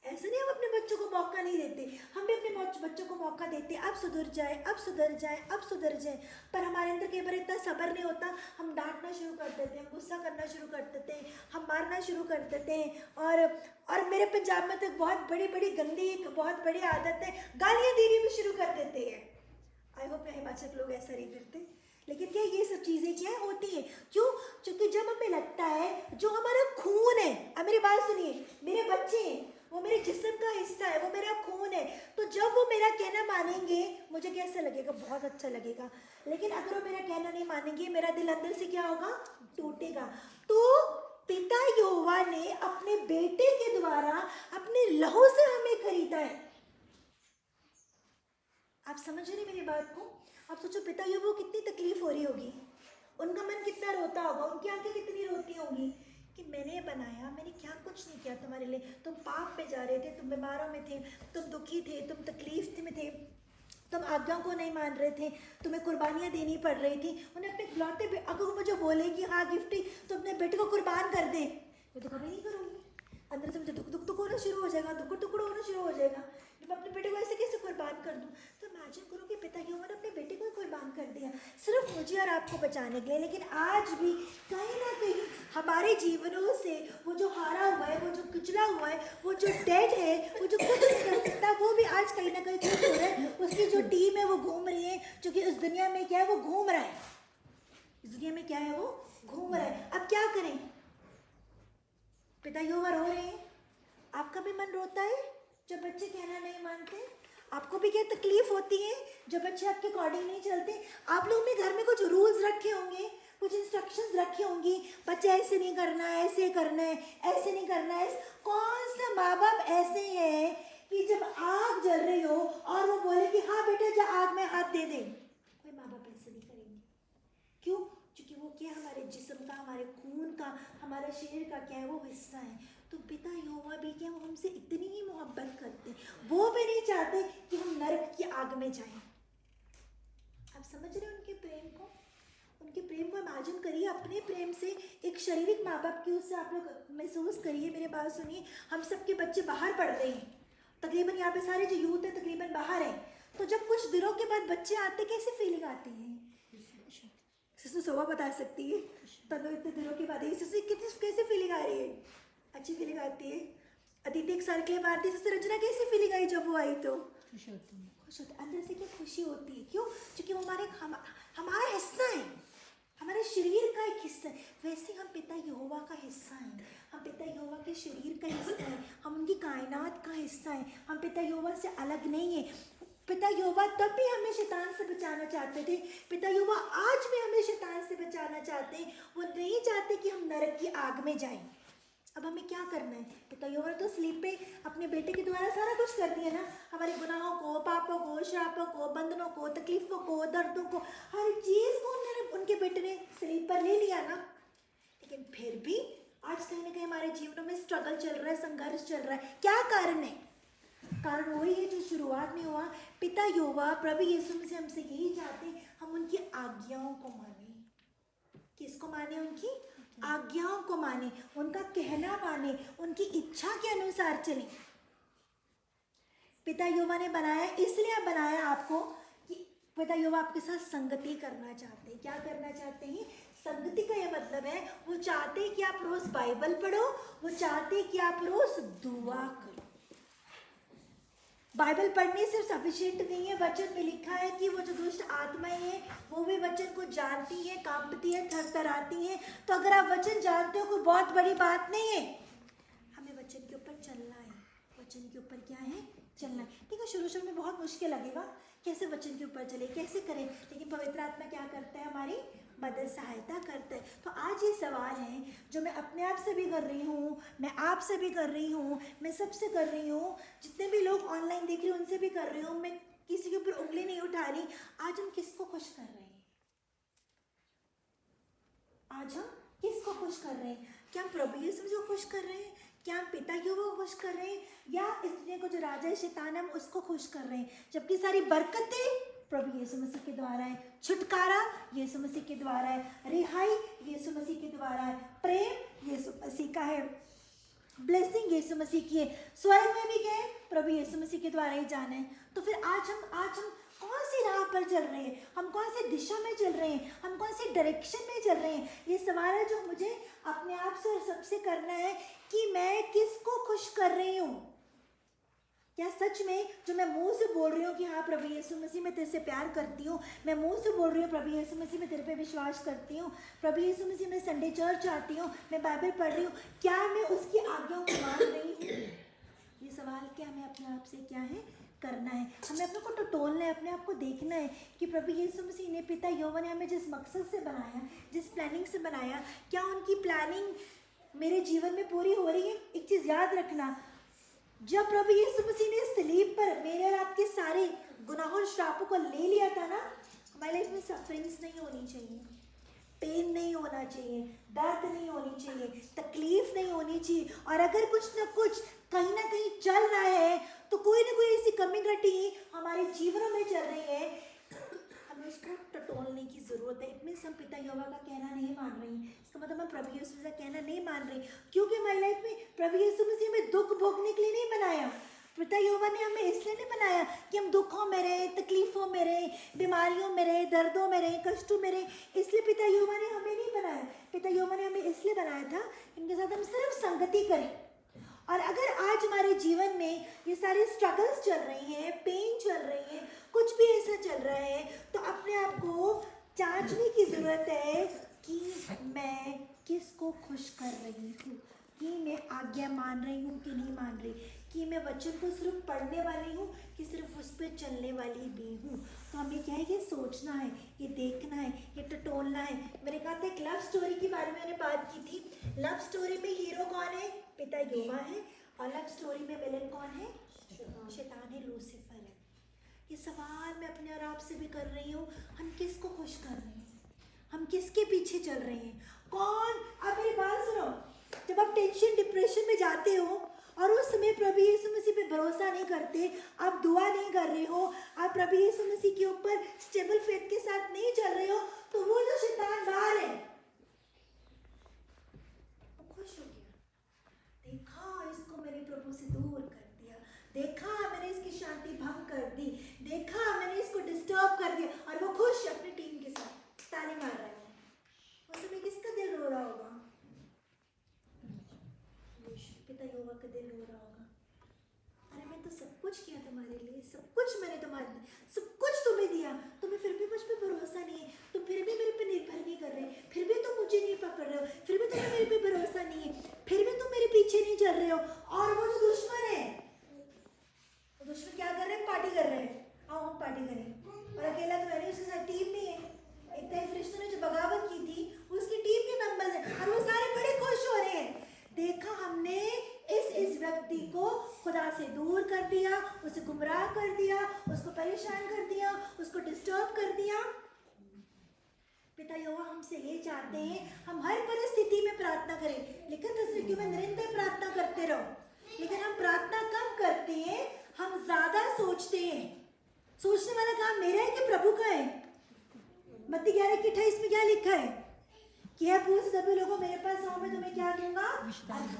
ऐसे नहीं हम अपने बच्चों को मौका नहीं देते, हम भी अपने बच्चों को मौका देते हैं। अब सुधर जाए, अब सुधर जाए, अब सुधर जाए। पर हमारे अंदर कई बार इतना सब्र नहीं होता, हम डांटना शुरू कर देते हैं, गुस्सा करना शुरू कर देते हैं, हम मारना शुरू कर देते हैं। और मेरे पंजाब में तो बहुत बड़ी बड़ी गंदी एक बहुत बड़ी आदत है, गालियाँ देनी भी शुरू कर देते हैं। आई होप हिमाचल के लोग ऐसा नहीं करते, लेकिन क्या ये सब चीज़ें क्या होती हैं? क्यों? क्योंकि जब हमें लगता है जो हमारा खून है, अब मेरी बात सुनिए, मेरे बच्चे हैं, वो मेरे जिस्म का हिस्सा है, वो मेरा खून है, तो जब वो मेरा कहना मानेंगे मुझे कैसा लगेगा? बहुत अच्छा लगेगा। लेकिन अगर वो मेरा कहना नहीं मानेंगे, मेरा दिल अंदर से क्या होगा? टूटेगा। तो पिता यहोवा ने अपने बेटे के द्वारा अपने लहू से हमें खरीदा है। आप समझ रहे मेरी बात को? आप सोचो पिता यहोवा को कितनी तकलीफ हो रही होगी, उनका मन कितना रोता होगा, उनकी आंखें कितनी रोती होंगी कि मैंने बनाया, मैंने क्या कुछ नहीं किया तुम्हारे लिए, तुम पाप पे जा रहे थे, तुम बीमारों में थे, तुम दुखी थे, तुम तकलीफ में थे, तुम आज्ञाओं को नहीं मान रहे थे, तुम्हें कुर्बानियाँ देनी पड़ रही थी। उन्हें अपने इकलौते अगर वो मुझे बोले कि हाँ गिफ्टी तो अपने बेटे को कुर्बान कर दे, मैं तो कभी नहीं करूँगी। अंदर से मुझे दुख दुख होना शुरू हो जाएगा, दुख टुकड़ होना शुरू हो जाएगा। जब अपने बेटे को ऐसे कैसे कुर्बान कर दूँ? तो इमेजिन करो कि पिता यहोवा ने अपने बेटे को ही कुर्बान कर दिया सिर्फ मुझे और आपको बचाने के लिए। लेकिन आज भी कहीं ना कहीं हमारे जीवनों से वो जो हारा हुआ है, वो जो कुचला हुआ है, वो जो डेड है, वो जो कुछ नहीं कर सकता, वो भी आज कहीं ना कहीं खुश हो रहा है। उसकी जो टीम है वो घूम रही है, क्योंकि उस दुनिया में क्या है, वो घूम रहा है। इस दुनिया में क्या है, वो घूम रहा है। अब क्या करें? पिता यहोवा रो रहे हैं, आपका भी मन रोता है जब बच्चे कहना नहीं मानते? आपको भी क्या तकलीफ होती है जब बच्चे आपके अकॉर्डिंग नहीं चलते? आप लोग भी घर में कुछ रूल्स रखे होंगे, कुछ इंस्ट्रक्शंस रखी होंगी, बच्चे ऐसे नहीं करना है, ऐसे करना है, ऐसे नहीं करना है। कौन सा माँ बाप ऐसे हैं कि जब आग जल रही हो और वो बोले कि हाँ बेटा जा आग में हाथ दे दे? कोई माँ बाप ऐसे नहीं करेंगे। क्यों? क्योंकि वो क्या हमारे जिस्म का, हमारे खून का, हमारे शरीर का क्या है, वो हिस्सा है। तो पिता यहोवा भी क्या, वो हमसे इतनी ही मोहब्बत करते, वो भी नहीं चाहते कि हम नरक की आग में जाएं। आप समझ रहे हो उनके प्रेम को? उनके प्रेम को इमेजिन करिए अपने प्रेम से। एक शारीरिक माँ बाप की उससे आप लोग महसूस करिए। मेरे बात सुनिए, हम सबके बच्चे बाहर पढ़ रहे हैं, तकरीबन यहाँ पे सारे जो यूथ है तकरीबन बाहर है। तो जब कुछ दिनों के बाद बच्चे आते, कैसी फीलिंग आती है? सिसु सोवा बता सकती है। तनो इतने दिनों के बाद सिसु कैसी फीलिंग आ रही है? अच्छी फीलिंग आती है। अदिति एक साल के लिए मारती है, रचना कैसी फीलिंग आई जब वो आई? तो खुश होती है। खुश होती, अंदर से क्या खुशी होती है। क्यों? क्योंकि वो हमारा हिस्सा है, हमारे शरीर का एक हिस्सा है। वैसे हम पिता यहोवा का हिस्सा हैं, हम पिता यहोवा के शरीर का हिस्सा हैं, हम उनकी कायनात का हिस्सा हैं। हम पिता यहोवा से अलग नहीं है। पिता यहोवा तब भी हमें शैतान से बचाना चाहते थे, पिता यहोवा आज भी हमें शैतान से बचाना चाहते हैं। वो नहीं चाहते कि हम नरक की आग में जाएं। अब हमें क्या करना है? पिता यहोवा ने तो स्लीप पे अपने बेटे के द्वारा सारा कुछ कर दिया ना। हमारे गुनाहों को, पापों को, श्रापों को, बंधनों को, तकलीफों को, दर्दों को, हर चीज़ को उनके बेटे ने स्लीप पर ले लिया ना। लेकिन फिर भी आज कहीं ना कहीं हमारे जीवनों में स्ट्रगल चल रहा है, संघर्ष चल रहा है। क्या कारण है? कारण वही है जो शुरुआत में हुआ। पिता यहोवा प्रभु यीशु मसीह हमसे यही चाहते हैं, हम उनकी आज्ञाओं को माने। किसको माने? उनकी आज्ञाओं को माने, उनका कहना माने, उनकी इच्छा के अनुसार चले। पिता यहोवा ने बनाया, इसलिए बनाया आपको कि पिता यहोवा आपके साथ संगति करना चाहते हैं। क्या करना चाहते हैं? संगति का ये मतलब है, वो चाहते हैं कि आप रोज बाइबल पढ़ो, वो चाहते हैं कि आप रोज दुआ करो। बाइबल पढ़ने से सफिशिएंट नहीं है। वचन में लिखा है कि वो जो दुष्ट आत्माएं हैं वो भी वचन को जानती है, कांपती है, थरथराती है। तो अगर आप वचन जानते हो कोई बहुत बड़ी बात नहीं है, हमें वचन के ऊपर चलना है। वचन के ऊपर क्या है? चलना है। ठीक है, शुरू में बहुत मुश्किल लगेगा, कैसे वचन के ऊपर चले, कैसे करें, लेकिन पवित्र आत्मा क्या करता है? हमारी मदद, सहायता करता है। तो आज ये सवाल है जो मैं अपने आप से भी कर रही हूँ, मैं आप से भी कर रही हूँ, मैं सबसे कर रही हूँ, जितने भी लोग ऑनलाइन देख रहे हैं उनसे भी कर रही हूँ। मैं किसी के ऊपर उंगली नहीं उठा रही। आज हम किसको खुश कर रहे हैं? आज हम किसको खुश कर रहे हैं? क्या हम प्रभु यीशु मसीह को खुश कर रहे हैं? क्या हम पिता यहोवा को खुश कर रहे हैं? या इस दुनिया को जो राजा है शैतान है, हम उसको खुश कर रहे हैं? जबकि सारी बरकतें प्रभु यीशु मसीह के द्वारा है, छुटकारा यीशु मसीह के द्वारा है, रिहाई यीशु मसीह के द्वारा है, प्रेम यीशु मसीह का है, ब्लेसिंग यीशु मसीह की है। स्वर्ग में भी गए प्रभु यीशु मसीह के द्वारा ही जाना है। तो फिर आज हम कौन सी राह पर चल रहे हैं? हम कौन सी दिशा में चल रहे हैं? हम कौन सी डायरेक्शन में चल रहे हैं? ये सवाल है जो मुझे अपने आप से और सबसे करना है कि मैं किसको खुश कर रही हूँ। क्या सच में जो मैं मुंह से बोल रही हूँ कि हाँ प्रभु यीशु मसीह मैं तेरे से प्यार करती हूँ, मैं मुंह से बोल रही हूँ प्रभु यीशु मसीह मैं तेरे पे विश्वास करती हूँ, प्रभु यीशु मसीह मैं संडे चर्च आती हूँ, मैं बाइबल पढ़ रही हूँ, क्या मैं उसकी आज्ञाओं को मान रही हूँ? ये सवाल क्या हमें अपने आप से क्या है करना है। हमें अपने को टटोलना है, अपने आप को देखना है कि प्रभु यीशु मसीह ने, पिता यहोवा ने हमें जिस मकसद से बनाया, जिस प्लानिंग से बनाया, क्या उनकी प्लानिंग मेरे जीवन में पूरी हो रही है? एक चीज़ याद रखना, जब प्रभु यीशु मसीह ने सलीब पर मेरे और आपके सारे गुनाहों और श्रापों को ले लिया था ना, हमारे लाइफ में सफरिंग्स नहीं होनी चाहिए, पेन नहीं होना चाहिए, दर्द नहीं होनी चाहिए, तकलीफ नहीं होनी चाहिए। और अगर कुछ ना कुछ कहीं ना कहीं चल रहा है, तो कोई ना कोई ऐसी कमी घटी हमारे जीवनों में चल रही है, हमें उसको टटोलने की जरूरत है। इट मीन्स हम पिता यहोवा का कहना नहीं मान रहे हैं, इसका मतलब हम प्रभु यीशु मसीह का कहना नहीं मान रहे, क्योंकि हमारी लाइफ में प्रभु यीशु मसीह हमें दुख भोगने के लिए नहीं बनाया। पिता यहोवा ने हमें इसलिए नहीं बनाया कि हम दुखों में रहे, तकलीफों में रहे, बीमारियों में रहे, दर्दों में रहे, कष्टों में रहे, इसलिए पिता यहोवा ने हमें नहीं बनाया। पिता यहोवा ने हमें इसलिए बनाया था इनके साथ हम सिर्फ संगति करें। और अगर आज हमारे जीवन में ये सारी स्ट्रगल्स चल रही हैं, पेन चल रही है, कुछ भी ऐसा चल रहा है, तो अपने आप को जांचने की ज़रूरत है कि मैं किसको खुश कर रही हूँ, कि मैं आज्ञा मान रही हूँ कि नहीं मान रही, कि मैं वचन को सिर्फ पढ़ने वाली हूँ कि सिर्फ उस पर चलने वाली भी हूँ। तो हमें क्या है, ये सोचना है, ये देखना है, ये टटोलना है। मैंने कहा था एक लव स्टोरी के बारे में मैंने बात की थी। लव स्टोरी में हीरो कौन है? पिता यहोवा है। और लव स्टोरी में विलेन कौन है? शैतान है, लूसीफर है। ये सवाल मैं अपने और आप से भी कर रही हूँ, हम किसको खुश कर रहे हैं, हम किसके पीछे चल रहे हैं, कौन? अब मेरी बात सुनो, जब आप टेंशन डिप्रेशन में जाते हो और उस समय प्रभु यीशु मसीह पे भरोसा नहीं करते, आप दुआ नहीं कर रहे हो, आप प्रभु यीशु मसीह के ऊपर स्टेबल फेथ के साथ नहीं चल रहे हो, तो वो जो शैतान बाहर है वो खुश हो गया, देखा इसको मैंने प्रभु से दूर कर दिया, देखा मैंने इसकी शांति भंग कर दी, देखा मैंने इसको डिस्टर्ब कर दिया, और वो खुश अपनी टीम के साथ ताली मार रहा है। उस समय किसका दिल रो रहा होगा? पिता यहोवा का दिल रो रहा होगा, अरे मैं तो सब कुछ किया तुम्हारे लिए, सब कुछ मैंने तुम्हारे, सब कुछ तुम्हें दिया, तुम्हें फिर भी मुझ पर भरोसा नहीं है, तुम फिर भी मेरे पे निर्भर नहीं कर रहे, फिर भी तुम मुझे नहीं पकड़ रहे हो, फिर भी तुम्हें मेरे पे भरोसा नहीं है, फिर भी तुम मेरे पीछे नहीं चल रहे हो। और वो जो दुश्मन है, वो दुश्मन क्या कर रहे हैं? पार्टी कर रहे हैं, आओ हम पार्टी करें। और अकेला तो नहीं, उसके साथ टीम भी है, एक तो फरिश्तों ने जो बगावत की थी उसकी टीम के मेंबर्स हैं, और वो सारे बड़े खुश हो रहे हैं, देखा हमने इस व्यक्ति को खुदा से दूर कर दिया, उसे गुमराह कर दिया, उसको परेशान कर दिया, उसको डिस्टर्ब कर दिया। पिता यहोवा हमसे ये चाहते हैं हम हर परिस्थिति में प्रार्थना करें, लेकिन तस्वीर में निरंतर प्रार्थना करते रहो। लेकिन हम प्रार्थना कम करते हैं, हम ज्यादा सोचते हैं। सोचने वाला काम मेरा है कि प्रभु का है? मत्ती 11:28 में क्या लिखा है कि है पूछ सभी लोगों मेरे पास आओ मैं तुम्हें क्या दूंगा।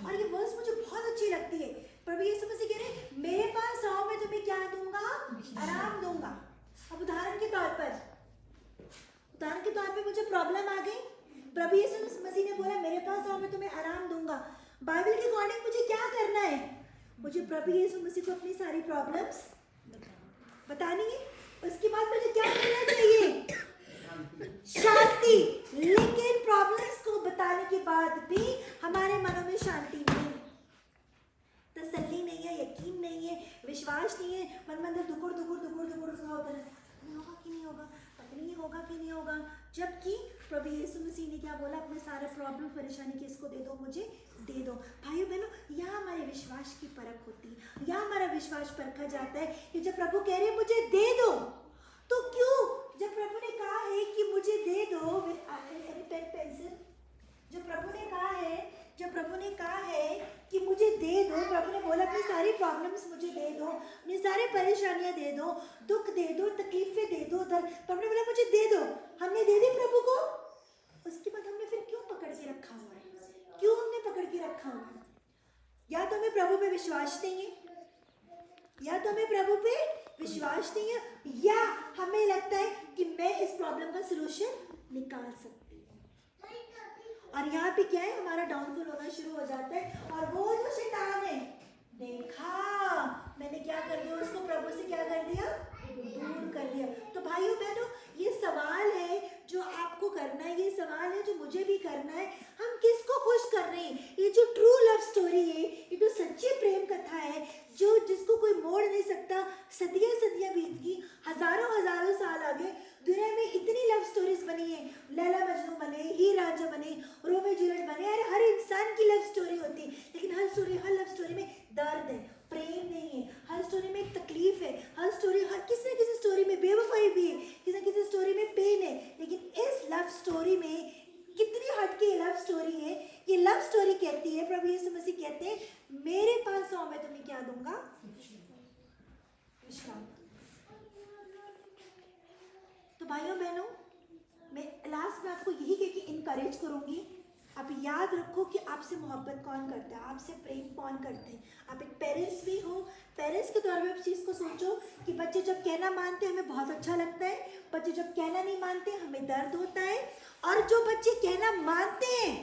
और ये वर्स मुझे बहुत अच्छी लगती है। प्रभु यीशु मसीह कह रहे हैं मेरे पास आओ मैं तुम्हें क्या दूंगा? आराम दूंगा। अब उदाहरण के तौर पे मुझे प्रॉब्लम आ गई, प्रभु यीशु मसीह ने बोला मेरे पास आओ मैं तुम्हें आराम दूंगा। बाइबल के अकॉर्डिंग मुझे क्या करना है? मुझे प्रभु यीशु मसीह को अपनी सारी प्रॉब्लम्स बतानी है, उसके बाद मुझे क्या करना चाहिए? शांति। लेकिन प्रॉब्लम्स को बताने के बाद भी हमारे मनों में शांति नहीं है, तसल्ली नहीं है, यकीन नहीं है, विश्वास नहीं है, मन में अंदर दुकुड़ होता है, होगा कि नहीं होगा, पता नहीं होगा कि नहीं होगा। जबकि प्रभु यीशु मसीह ने क्या बोला? अपने सारे प्रॉब्लम परेशानी किसको दे दो? मुझे दे दो। भाइयों बहनों, यहाँ हमारे विश्वास की परख होती है, यहाँ हमारा विश्वास परखा जाता है कि जब प्रभु कह रहे मुझे दे दो, तो क्यों? जब प्रभु ने कहा है कि मुझे दे दो, जब प्रभु ने कहा है कि मुझे दे दो, प्रभु ने बोला अपनी सारी प्रॉब्लम्स मुझे दे दो, अपनी सारी परेशानियां दे दो, दुख दे दो, तकलीफें दे दो, प्रभु ने बोला मुझे दे दो, हमने दे दी प्रभु को। उसके बाद हमने फिर क्यों पकड़ के रखा हुआ है? क्यों हमने पकड़ के रखा हुआ है? या तो हमें प्रभु पे विश्वास नहीं है, या तो हमें प्रभु पे विश्वास नहीं है, या हमें लगता है कि मैं इस प्रॉब्लम का सलूशन निकाल सकती हूँ। और यहाँ पे क्या है? हमारा डाउनफॉल होना शुरू हो जाता है। और वो जो शैतान है, देखा मैंने क्या कर दिया? उसको प्रभु से क्या कर दिया? दूर कर दिया। तो भाइयों बहनों, ये सवाल है जो आपको करना है, ये सवाल है जो मुझे भी करना है, हम किसको खुश कर रहे हैं? ये जो ट्रू लव स्टोरी है, ये जो सच्ची प्रेम कथा है, जो जिसको कोई मोड़ नहीं सकता, सदियां बीत गई, हजारों साल आगे दुनिया में इतनी लव स्टोरीज बनी है, लैला मजनू बने, हीर रांझा बने, रोमियो जूलियट बने। अरे हर इंसान की लव स्टोरी होती है, लेकिन हर लव स्टोरी में दर्द है, प्रेम नहीं है, हर स्टोरी में एक तकलीफ है, हर किसी न किसी स्टोरी में बेवफाई भी है, किसी न किसी स्टोरी में पेन है। लेकिन इस लव स्टोरी में कितनी हटके लव स्टोरी है ये लव स्टोरी कहती है, प्रभु यीशु मसीह कहते हैं मेरे पास आओ मैं तुम्हें क्या दूंगा, विश्राम। तो भाइयों बहनों, मैं लास्ट में आपको यही कह के इनकरेज करूंगी, आप याद रखो कि आपसे मोहब्बत कौन करता है, आपसे प्रेम कौन करते हैं। आप एक पेरेंट्स भी हो, पेरेंट्स के तौर पे इस चीज़ को सोचो कि बच्चे जब कहना मानते हैं हमें बहुत अच्छा लगता है, बच्चे जब कहना नहीं मानते हमें दर्द होता है। और जो बच्चे कहना मानते हैं,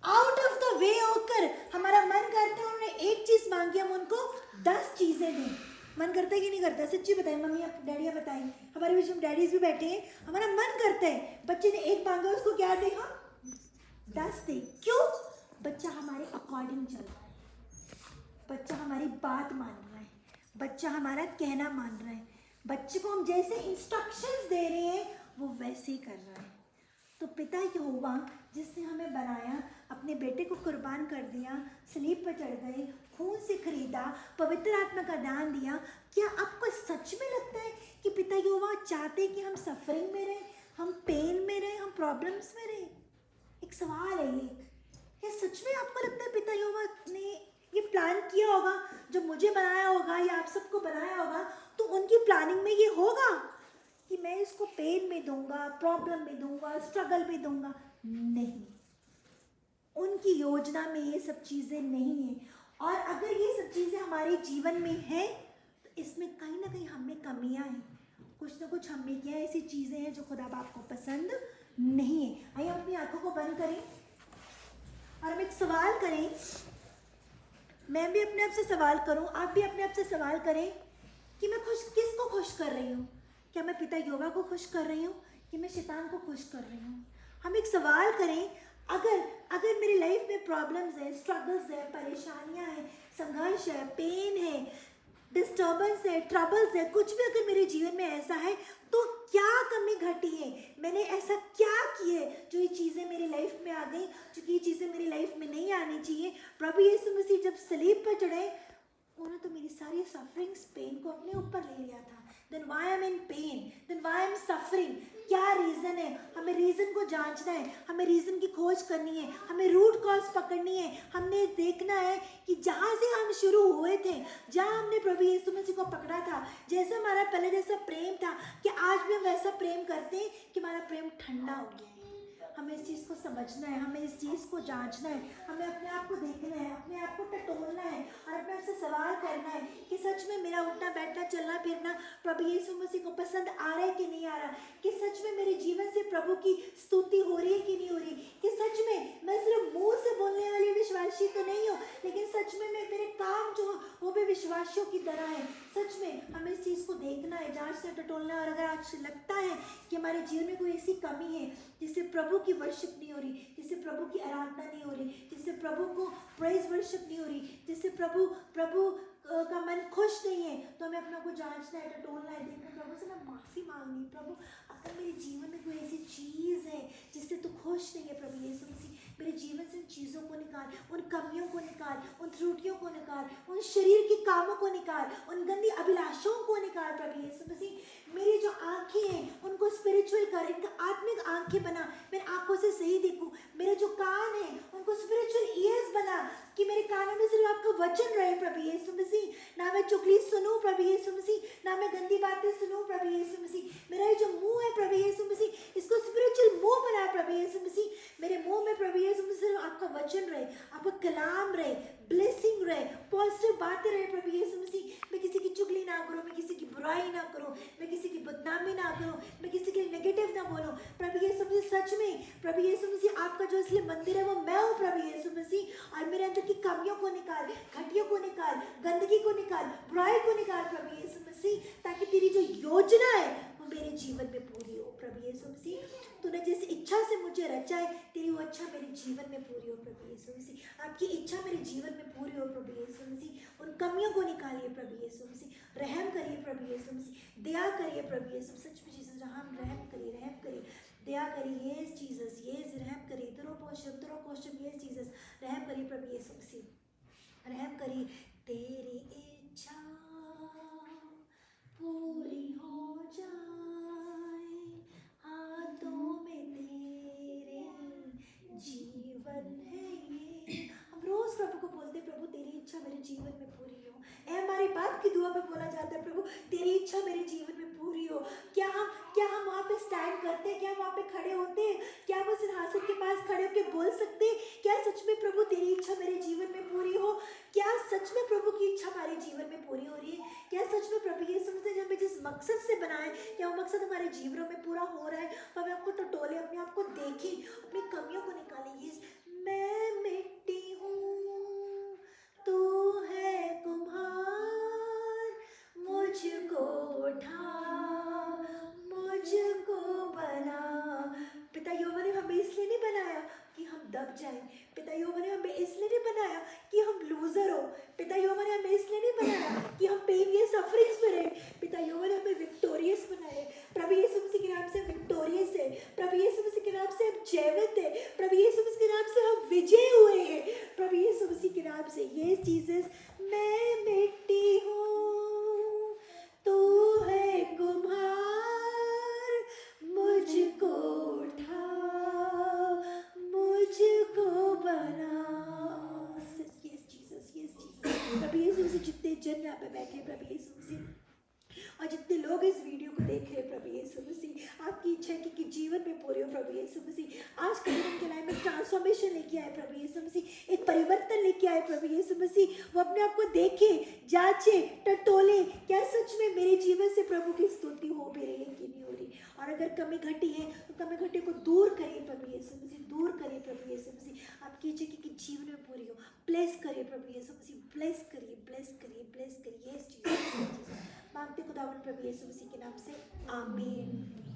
आउट ऑफ द वे होकर हमारा मन करता है उन्होंने एक चीज़ मांगी हम उनको 10 चीज़ें दें। मन करता है कि नहीं करता? सच्ची बताएं मम्मी, आप डैडियाँ बताएं, हमारे बीच में डैडीज भी बैठे हैं, हमारा मन करता है बच्चे ने एक मांगा उसको क्या दे, हम 10 दे। क्यों? बच्चा हमारे अकॉर्डिंग चल रहा है, बच्चा हमारी बात मान रहा है, बच्चा हमारा कहना मान रहा है, बच्चे को हम जैसे इंस्ट्रक्शंस दे रहे हैं वो वैसे ही कर रहा है। तो पिता यहोवा जिसने हमें बनाया, अपने बेटे को कुर्बान कर दिया, सलीब पर चढ़ गए, खून से खरीदा, पवित्र आत्मा का दान दिया, क्या आपको सच में लगता है कि पिता यहोवा चाहते कि हम सफरिंग में रहें, हम पेन में रहें, हम प्रॉब्लम्स में रहें? एक सवाल है ये, क्या सच में आपको लगता है पिता यहोवा ने ये प्लान किया होगा? जब मुझे बनाया होगा या आप सबको बनाया होगा तो उनकी प्लानिंग में ये होगा कि मैं इसको पेन में दूंगा, प्रॉब्लम में दूंगा, स्ट्रगल में दूंगा? नहीं, उनकी योजना में ये सब चीज़ें नहीं है। और अगर ये सब चीज़ें हमारे जीवन में हैं तो इसमें कहीं ना कहीं हमें कमियां हैं, कुछ ना कुछ हमने किया, ऐसी चीज़ें हैं जो खुदा बाप को पसंद नहीं है। आइए अपनी आंखों को बंद करें और हम एक सवाल करें, मैं भी अपने आप से सवाल करूं, आप भी अपने आप से सवाल करें कि मैं किसको खुश कर रही हूँ? क्या मैं पिता यहोवा को खुश कर रही हूँ कि मैं शैतान को खुश कर रही हूँ? हम एक सवाल करें, अगर मेरी लाइफ में प्रॉब्लम्स है, स्ट्रगल्स है, परेशानियाँ हैं, संघर्ष है, पेन है, डिस्टर्बेंस है, ट्रबल्स है, कुछ भी अगर मेरे जीवन में ऐसा है तो क्या कमी घटी है, मैंने ऐसा क्या किए जो ये चीज़ें मेरी लाइफ में आ गई, जो कि ये चीज़ें मेरी लाइफ में नहीं आनी चाहिए। प्रभु यीशु मसीह जब सलीब पर चढ़े उन्होंने तो मेरी सारी सफरिंग्स, पेन को अपने ऊपर ले लिया था। Then why I am in pain, then why I am suffering, क्या रीज़न है? हमें रीज़न को जांचना है, हमें रीज़न की खोज करनी है, हमें रूट कॉज पकड़नी है। हमने देखना है कि जहाँ से हम शुरू हुए थे, जहाँ हमने प्रभु यीशु मसीह को पकड़ा था, जैसे हमारा पहले जैसा प्रेम था, कि आज भी हम वैसा प्रेम करते हैं कि हमारा प्रेम ठंडा हो गया है। हमें इस चीज़ को समझना है, हमें इस चीज़ को जांचना है, हमें अपने आप को देखना है, अपने आप को टटोलना है और अपने आप से सवाल करना है कि सच में मेरा उठना बैठना चलना फिरना प्रभु यीशु मसीह को पसंद आ रहा है कि नहीं आ रहा, कि सच में मेरे जीवन से प्रभु की स्तुति हो रही है कि नहीं हो रही, कि सच में मैं सिर्फ मुंह से बोलने वाली विश्वासी तो नहीं हूँ, लेकिन सच में मेरे काम जो वो भी विश्वासियों की तरह है। सच में हमें इस चीज़ को देखना है, जांचना टटोलना है। और अगर आज लगता है कि हमारे जीवन में कोई ऐसी कमी है जिससे प्रभु की वर्शिप नहीं हो रही, जिससे प्रभु की आराधना नहीं हो रही, जिससे प्रभु को प्रेज वर्शिप नहीं हो रही, जिससे प्रभु का मन खुश नहीं है, तो हमें अपना को जांचना है, टटोलना है, देखना प्रभु से मैं माफ़ी मांगनी, प्रभु अगर मेरे जीवन में कोई ऐसी चीज़ है जिससे तू खुश नहीं है, प्रभु यीशु मसीह मेरे जीवन से उन चीज़ों को निकाल, उन कमियों को निकाल, उन त्रुटियों को निकाल, उन शरीर के कामों को निकाल, उन गंदी अभिलाषाओं को निकाल। प्रभु यीशु मसीह मेरी जो आंखें हैं उनको स्पिरिचुअल कर, इनका आत्मिक आंखें बना, मैं आंखों से सही देखूं। मेरे जो कान हैं उनको स्पिरिचुअल ईयर्स बना कि मेरे कानों में सिर्फ आपका वचन रहे। प्रभु यीशु मसीह, ना मैं चुगली सुनूं प्रभु यीशु मसीह, ना मैं गंदी बातें सुनूं प्रभु यीशु मसीह। मेरा ये जो मुंह है प्रभु यीशु मसीह, इसको स्पिरिचुअल मुंह बना प्रभु यीशु मसीह। मेरे मुंह में प्रभु यीशु मसीह सिर्फ आपका वचन रहे, आपका कलाम रहे, ब्लेसिंग रहे, पॉजिटिव बातें रहे प्रभु यीशु मसीह। मैं किसी की चुगली ना करूं, मैं किसी की बुराई ना करूं, मैं किसी की बदनामी ना करूं, मैं किसी के लिए नेगेटिव ना बोलूं। प्रभु यीशु मसीह सच में प्रभु यीशु मसीह आपका जो असली मंदिर है वो मैं हूं प्रभु यीशु मसीह। और मेरे अंदर की कमियों को निकाल, घटियों को निकाल, गंदगी को निकाल, बुराई को निकाल प्रभु यीशु मसीह, ताकि तेरी जो योजना है वो मेरे जीवन में पूरी हो। प्रभु यीशु मसीह तूने जिस इच्छा से मुझे रचा है, तेरी वो इच्छा मेरे जीवन में पूरी हो प्रभु यीशु मसीह। आपकी इच्छा मेरे जीवन में पूरी हो प्रभु यीशु मसीह। उन कमियों को निकालिए प्रभु यीशु मसीह, रहम करिए प्रभु यीशु मसीह, दया करिए प्रभु यीशु। सच में जीसस हम रहम करिए, रहम करिए, दया करिए यस जीसस, यस रहम करिए, तुरो पोषम यस जीसस, रहम करिए प्रभु यीशु मसीह, रहम करिए। तेरी इच्छा पूरी हो जाए, हाथों में तेरे जीवन जीवन में पूरी हो। ए हमारी बात की दुआ में बोला जाता है प्रभु तेरी इच्छा मेरे जीवन में पूरी हो। क्या हम वहाँ पे स्टैंड करते हैं? क्या हम वहाँ पे खड़े होते हैं? क्या हम उस सिंहासन के पास खड़े होकर बोल सकते हैं क्या सच में प्रभु तेरी इच्छा मेरे जीवन में पूरी हो? क्या सच में प्रभु की इच्छा हमारे जीवन में पूरी हो रही है? क्या सच में प्रभु यीशु मसीह ने हमें जिस मकसद से बनाए क्या वो मकसद हमारे जीवनों में पूरा हो रहा है? हमें आपको टटोले, अपने आप को देखें, अपनी कमियों को निकालें। मैं मिट्टी हूँ, तू है कुम्हार, मुझको उठा, मुझको बना। पिता यहोवा ने हमें इसलिए नहीं बनाया कि हम दब जाएं। पिता यहोवा ने हमें इसलिए नहीं बनाया कि हम लूजर हो। पिता यहोवा ने हमें इसलिए नहीं बनाया कि हम पेन या सफरिंग्स में रहें। पिता यहोवा ने हमें विक्टोरियस बनाया। प्रभु यीशु मसीह के नाम से विक्टोरियस है। प्रभु यीशु मसीह के नाम से हम जयवंत है। प्रभु यीशु मसीह के नाम से हम विजय हुए हैं। प्रभु यीशु मसीह के नाम से ये जीसस मैं मिट्टी हूँ, तू है कुम्हार, मुझको उठा, मुझको बना। Yes Jesus, yes Jesus. प्रभु यीशु मसीह जितने जन यहाँ पे बैठे हैं प्रभु यीशु मसीह और जितने लोग इस वीडियो को देख रहे हैं प्रभु यीशु मसीह आपकी इच्छा है कि जीवन में पूरी हो। प्रभु यीशु मसीह आज के दिन उनके लाइफ में ट्रांसफॉर्मेशन लेके आए। प्रभु यीशु मसीह एक परिवर्तन लेके आए। प्रभु यीशु मसीह वो अपने आप को देखे, जांचे, टटोले क्या सच में मेरे जीवन से प्रभु की स्तुति हो भी रही है कि नहीं हो रही। और अगर कमी घटी है तो कमी घटी को दूर करिए प्रभु यीशु मसीह, दूर करिए प्रभु यीशु मसीह। आपकी इच्छा कि जीवन में पूरी हो। ब्लेस करिए प्रभु यीशु मसीह, ब्लेस करिए, ब्लेस करिए, ब्लेस करिए। यस जीसस मांगते खुदावन प्रभु यीशु मसीह के नाम से आमीन।